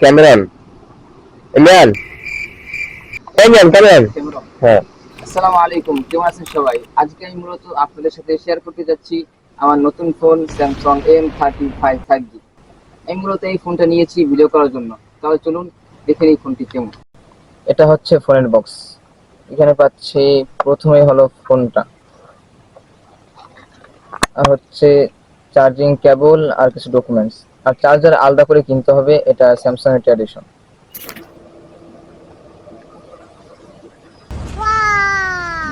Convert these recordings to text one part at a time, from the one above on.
Cameron, Imran, Imran Cameron. Cameron. হ্যাঁ। আসসালামু আলাইকুম, কেমন আছেন সবাই? আজকে আমি মূলত আপনাদের সাথে শেয়ার করতে যাচ্ছি আমার নতুন ফোন স্যামসাং M35 5G। আমি মূলত এই ফোনটা নিয়েছি ভিডিও করার জন্য। তাহলে চলুন দেখে এই ফোনটি কেমন। এটা হচ্ছে ফোনের বক্স। এখানে পাচ্ছি প্রথমেই হলো ফোনটা, আর হচ্ছে চার্জিং কেবল আর কিছু ডকুমেন্টস। আর চার্জার আলাদা করে কিনতে হবে, এটা স্যামসাং এর ট্র্যাডিশন।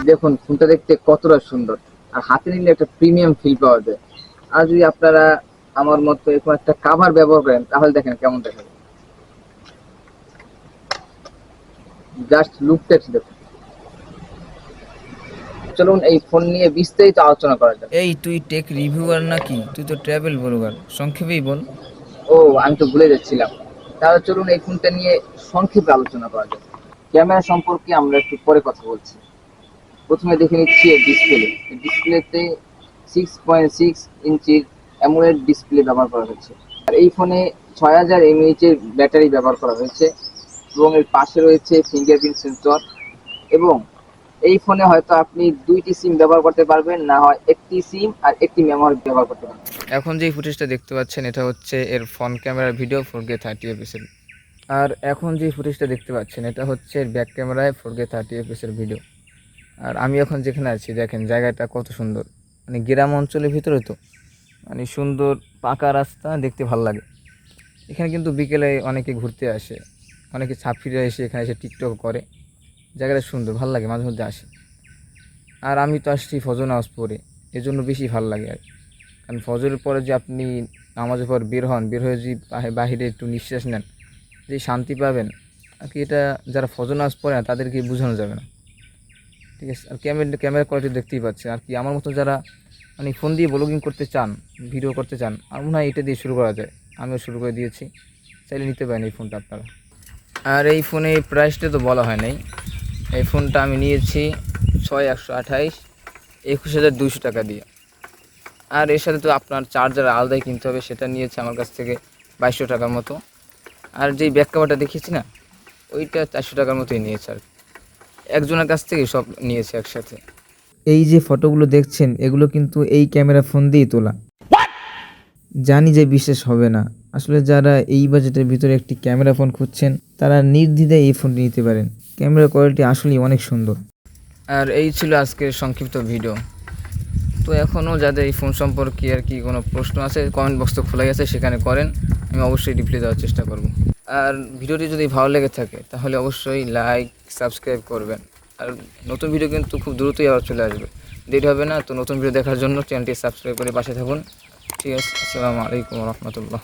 দেখুন ফোনটা দেখতে কতটা সুন্দর, আর হাতে নিলে একটা প্রিমিয়াম ফিল পাওয়া যায়। আর যদি আপনারা আমার মতো এরকম একটা কাভার ব্যবহার করেন তাহলে দেখেন কেমন দেখাবে। জাস্ট লুকটা দেখুন। চলুন এই ফোন নিয়ে বিস্তারিত আলোচনা করা যাক। এই তুই টেক রিভিউয়ার নাকি? তুই তো ট্রাভেল ব্লগার, সংক্ষেপেই বল। ও, আমি তো ভুলে যাচ্ছিলাম। তাহলে চলুন এই ফোনটা নিয়ে সংক্ষেপে আলোচনা করা যাক। ক্যামেরা সম্পর্কে আমরা একটু পরে কথা বলছি। প্রথমে দেখে নিচ্ছি ডিসপ্লে। ডিসপ্লেতে 6.6 ইঞ্চির অ্যামোলেড ডিসপ্লে ব্যবহার করা হয়েছে। আর এই ফোনে 6000 mAh এর ব্যাটারি ব্যবহার করা হয়েছে, এবং এর পাশে রয়েছে ফিঙ্গারপ্রিন্ট সেন্সর। এবং এই ফোনে হয়তো আপনি দুইটি সিম ব্যবহার করতে পারবেন, না হয় একটি সিম আর একটি মেমোরি ব্যবহার করতে পারবেন। এখন যেই ফুটেজটা দেখতে পাচ্ছেন এটা হচ্ছে এর ফ্রন্ট ক্যামেরার ভিডিও 4K 30fps এর। আর এখন যেই ফুটেজটা দেখতে পাচ্ছেন এটা হচ্ছে এর ব্যাক ক্যামেরায় 4K 30fps এর ভিডিও। আর আমি এখন যেখানে আছি দেখেন জায়গাটা কত সুন্দর, মানে গ্রাম অঞ্চলের ভিতরে তো মানে সুন্দর পাকা রাস্তা, দেখতে ভালো লাগে। এখানে কিন্তু বিকেলে অনেকে ঘুরতে আসে, অনেকে ছাত্রীরা এসে এখানে এসে টিকটক করে। জায়গাটা সুন্দর, ভালো লাগে, মাঝে মধ্যে আসে। আর আমি তো আসছি ফজর নামাজ পড়ে, এজন্য বেশি ভালো লাগে আর। কারণ ফজরের পরে যে আপনি নামাজের পর বের হন, বের হয়ে যে বাহিরে একটু নিঃশ্বাস নেন, যে শান্তি পাবেন আর কি, এটা যারা ফজর নামাজ পড়ে না তাদেরকে বোঝানো যাবে না। ঠিক আছে। আর ক্যামেরা কোয়ালিটি দেখতেই পাচ্ছেন। আর কি আমার মতো যারা মানে ফোন দিয়ে ব্লগিং করতে চান, ভিডিও করতে চান, আর মনে হয় এটা দিয়ে শুরু করা যায়। আমিও শুরু করে দিয়েছি, চাইলে নিতে পারেন এই ফোনটা আপনারা। আর এই ফোনে প্রাইসটা তো বলা হয় নাই। এই ফোনটা আমি নিয়েছি 6128 21,200 টাকা দিয়ে। আর এর সাথে তো আপনার চার্জার আলাদাই কিনতে হবে, সেটা নিয়েছে আমার কাছ থেকে 2200 টাকার মতো। আর যেই ব্যাক কভারটা দেখেছি না, ওইটা 400 টাকার মতোই নিয়েছে। আর একজনের কাছ থেকে সব নিয়েছে একসাথে। এই যে ফটোগুলো দেখছেন এগুলো কিন্তু এই ক্যামেরা ফোন দিয়েই তোলা। জানি যে বিশ্বাস হবে না, আসলে যারা এই বাজেটের ভিতরে একটি ক্যামেরা ফোন খুঁজছেন তারা নির্দ্বিধায় এই ফোনটি নিতে পারেন। ক্যামেরা কোয়ালিটি আসলেই অনেক সুন্দর। আর এই ছিল আজকের সংক্ষিপ্ত ভিডিও। তো এখনও যাদের এই ফোন সম্পর্কে আর কি কোনো প্রশ্ন আছে, কমেন্ট বক্স তো খোলাই আছে, সেখানে করেন, আমি অবশ্যই রিপ্লাই দেওয়ার চেষ্টা করব। আর ভিডিওটি যদি ভালো লেগে থাকে তাহলে অবশ্যই লাইক সাবস্ক্রাইব করবেন। আর নতুন ভিডিও কিন্তু খুব দ্রুতই আবার চলে আসবে, দেরি হবে না। তো নতুন ভিডিও দেখার জন্য চ্যানেলটি সাবস্ক্রাইব করে পাশে থাকুন। ঠিক আছে, আসসালামু আলাইকুম রহমতুল্লাহ।